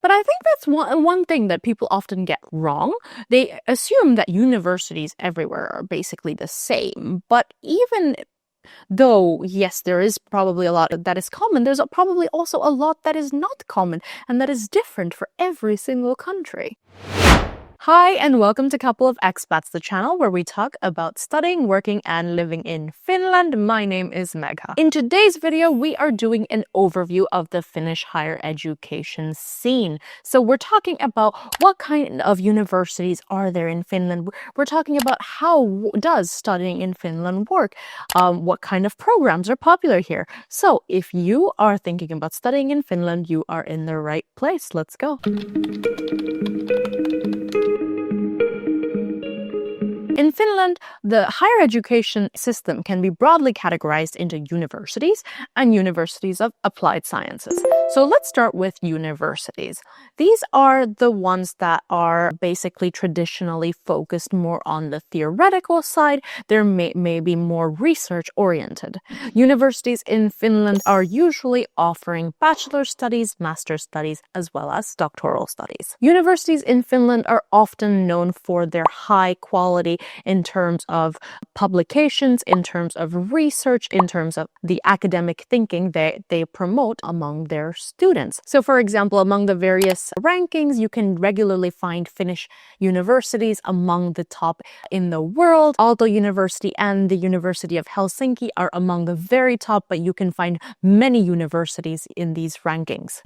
But I think that's one thing that people often get wrong. They assume that universities everywhere are basically the same. But even though, yes, there is probably a lot that is common, there's probably also a lot that is not common and that is different for every single country. Hi, and welcome to Couple of Expats, the channel where we talk about studying, working, and living in Finland. My name is Megha. In today's video, we are doing an overview of the Finnish higher education scene. So we're talking about what kind of universities are there in Finland. We're talking about how does studying in Finland work? What kind of programs are popular here? So if you are thinking about studying in Finland, you are in the right place. Let's go. In Finland, the higher education system can be broadly categorized into universities and universities of applied sciences. So let's start with universities. These are the ones that are basically traditionally focused more on the theoretical side. They're maybe more research-oriented. Universities in Finland are usually offering bachelor studies, master's studies, as well as doctoral studies. Universities in Finland are often known for their high quality in terms of publications, in terms of research, in terms of the academic thinking they promote among their students. So for example, among the various rankings, you can regularly find Finnish universities among the top in the world. Aalto University and the University of Helsinki are among the very top, but you can find many universities in these rankings.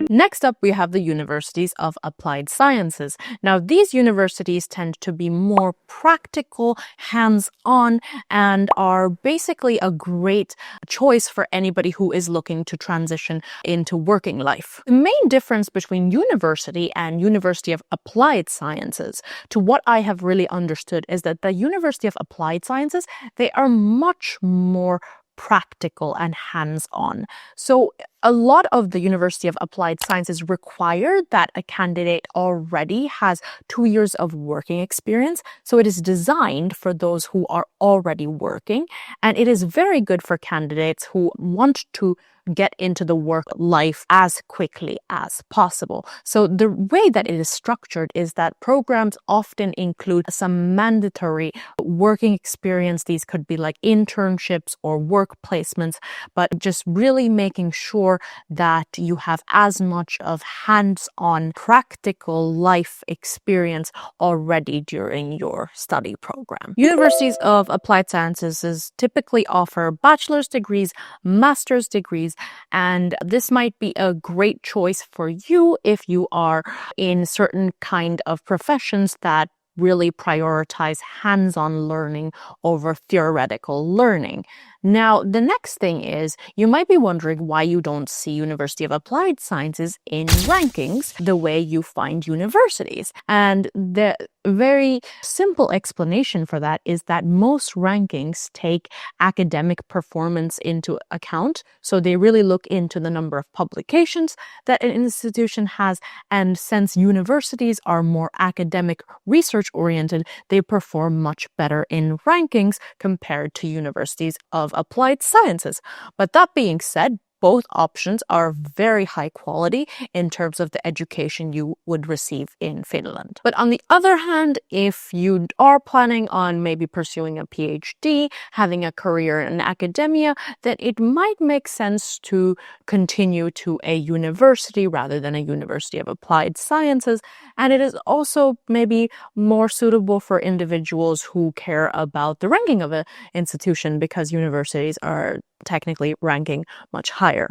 Next up, we have the universities of applied sciences. Now, these universities tend to be more practical, hands-on, and are basically a great choice for anybody who is looking to transition into working life. The main difference between university and University of Applied Sciences, to what I have really understood, is that the University of Applied Sciences, they are much more practical and hands-on. So a lot of the University of Applied Sciences require that a candidate already has 2 years of working experience. So it is designed for those who are already working, and it is very good for candidates who want to get into the work life as quickly as possible. So the way that it is structured is that programs often include some mandatory working experience. These could be like internships or work placements, but just really making sure that you have as much of hands-on practical life experience already during your study program. Universities of Applied Sciences typically offer bachelor's degrees, master's degrees, and this might be a great choice for you if you are in certain kind of professions that really prioritize hands-on learning over theoretical learning. Now, the next thing is, you might be wondering why you don't see University of Applied Sciences in rankings the way you find universities. And the very simple explanation for that is that most rankings take academic performance into account. So they really look into the number of publications that an institution has. And since universities are more academic research oriented, they perform much better in rankings compared to universities of applied sciences. But that being said, both options are very high quality in terms of the education you would receive in Finland. But on the other hand, if you are planning on maybe pursuing a PhD, having a career in academia, then it might make sense to continue to a university rather than a University of Applied Sciences. And it is also maybe more suitable for individuals who care about the ranking of an institution, because universities are technically ranking much higher.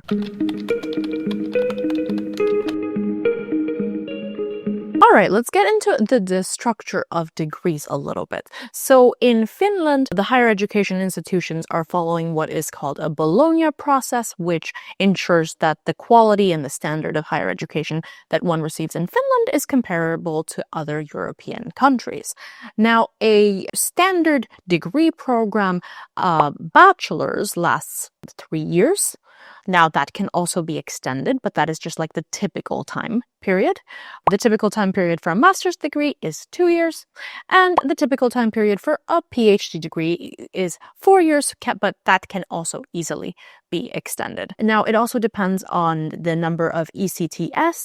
All right, let's get into the structure of degrees a little bit. So in Finland, the higher education institutions are following what is called a Bologna process, which ensures that the quality and the standard of higher education that one receives in Finland is comparable to other European countries. Now, a standard degree program, bachelor's, lasts 3 years. Now, that can also be extended, but that is just like the typical time period. The typical time period for a master's degree is 2 years, and the typical time period for a PhD degree is 4 years, but that can also easily be extended. Now, it also depends on the number of ECTS.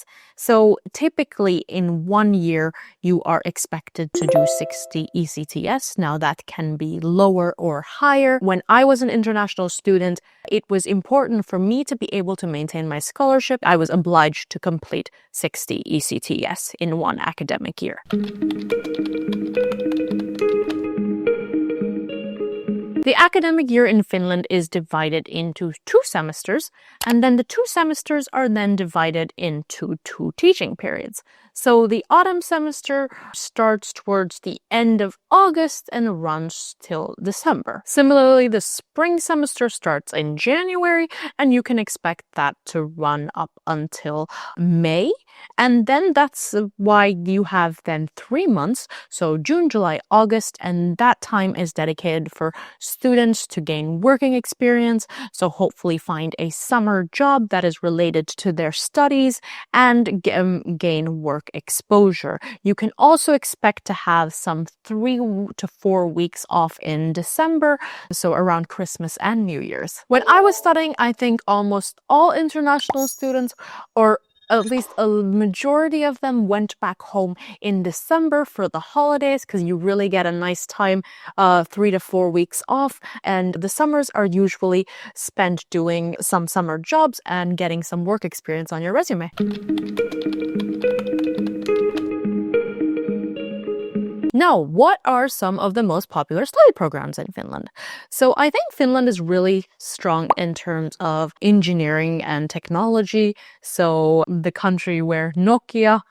So typically in 1 year, you are expected to do 60 ECTS. Now, that can be lower or higher. When I was an international student, it was important for me to be able to maintain my scholarship. I was obliged to complete 60 ECTS in one academic year. The academic year in Finland is divided into 2 semesters, and then the 2 semesters are then divided into 2 teaching periods. So the autumn semester starts towards the end of August and runs till December. Similarly, the spring semester starts in January, and you can expect that to run up until May. And then that's why you have then 3 months, so June, July, August, and that time is dedicated for students to gain working experience, so hopefully find a summer job that is related to their studies and gain work exposure. You can also expect to have some 3 to 4 weeks off in December, so around Christmas and New Year's. When I was studying, I think almost all international students, or at least a majority of them, went back home in December for the holidays because you really get a nice time, 3 to 4 weeks off. And the summers are usually spent doing some summer jobs and getting some work experience on your resume. Now, what are some of the most popular study programs in Finland? So I think Finland is really strong in terms of engineering and technology. So the country where Nokia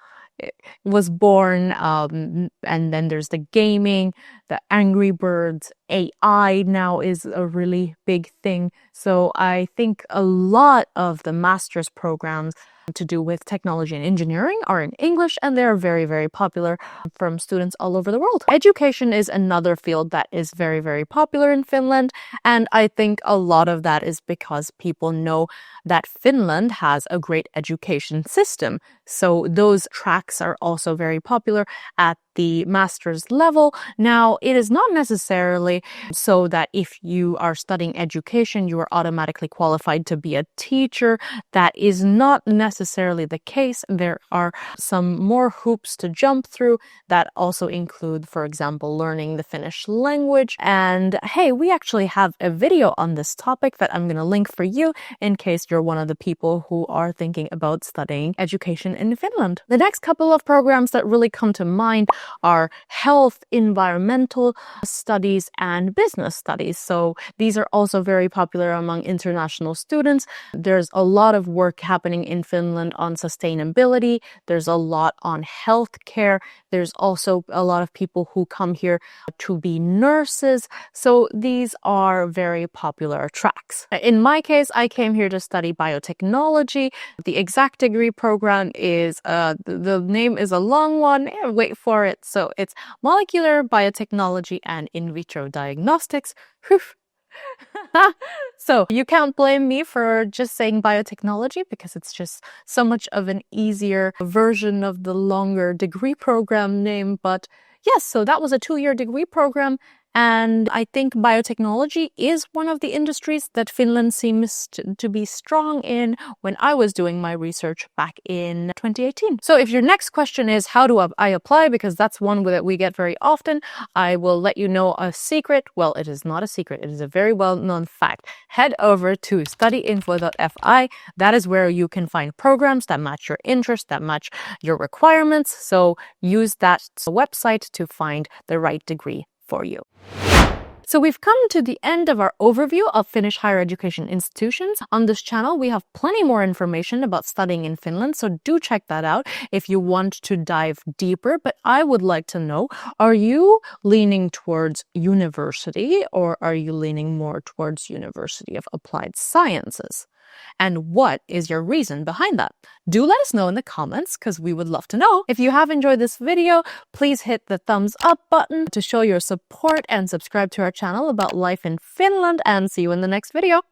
was born, and then there's the gaming, the Angry Birds, AI now is a really big thing. So I think a lot of the master's programs to do with technology and engineering are in English, and they're very, very popular from students all over the world. Education is another field that is very, very popular in Finland, and I think a lot of that is because people know that Finland has a great education system. So those tracks are also very popular at the master's level. Now, it is not necessarily so that if you are studying education, you are automatically qualified to be a teacher. That is not necessarily the case. There are some more hoops to jump through that also include, for example, learning the Finnish language. And hey, we actually have a video on this topic that I'm going to link for you in case you're one of the people who are thinking about studying education in Finland. The next couple of programs that really come to mind are health, environmental studies, and business studies. So these are also very popular among international students. There's a lot of work happening in Finland on sustainability. There's a lot on healthcare. There's also a lot of people who come here to be nurses. So these are very popular tracks. In my case, I came here to study biotechnology. The exact degree program is, the name is a long one. Wait for it. So it's molecular biotechnology and in vitro diagnostics. So you can't blame me for just saying biotechnology because it's just so much of an easier version of the longer degree program name. But yes, so that was a 2-year degree program. And I think biotechnology is one of the industries that Finland seems to be strong in when I was doing my research back in 2018. So if your next question is, how do I apply? Because that's one that we get very often. I will let you know a secret. Well, it is not a secret. It is a very well-known fact. Head over to studyinfo.fi. That is where you can find programs that match your interests, that match your requirements. So use that website to find the right degree for you. So we've come to the end of our overview of Finnish higher education institutions. On this channel, we have plenty more information about studying in Finland, so do check that out if you want to dive deeper. But I would like to know, are you leaning towards university or are you leaning more towards University of Applied Sciences? And what is your reason behind that? Do let us know in the comments because we would love to know. If you have enjoyed this video, please hit the thumbs up button to show your support and subscribe to our channel about life in Finland, and see you in the next video.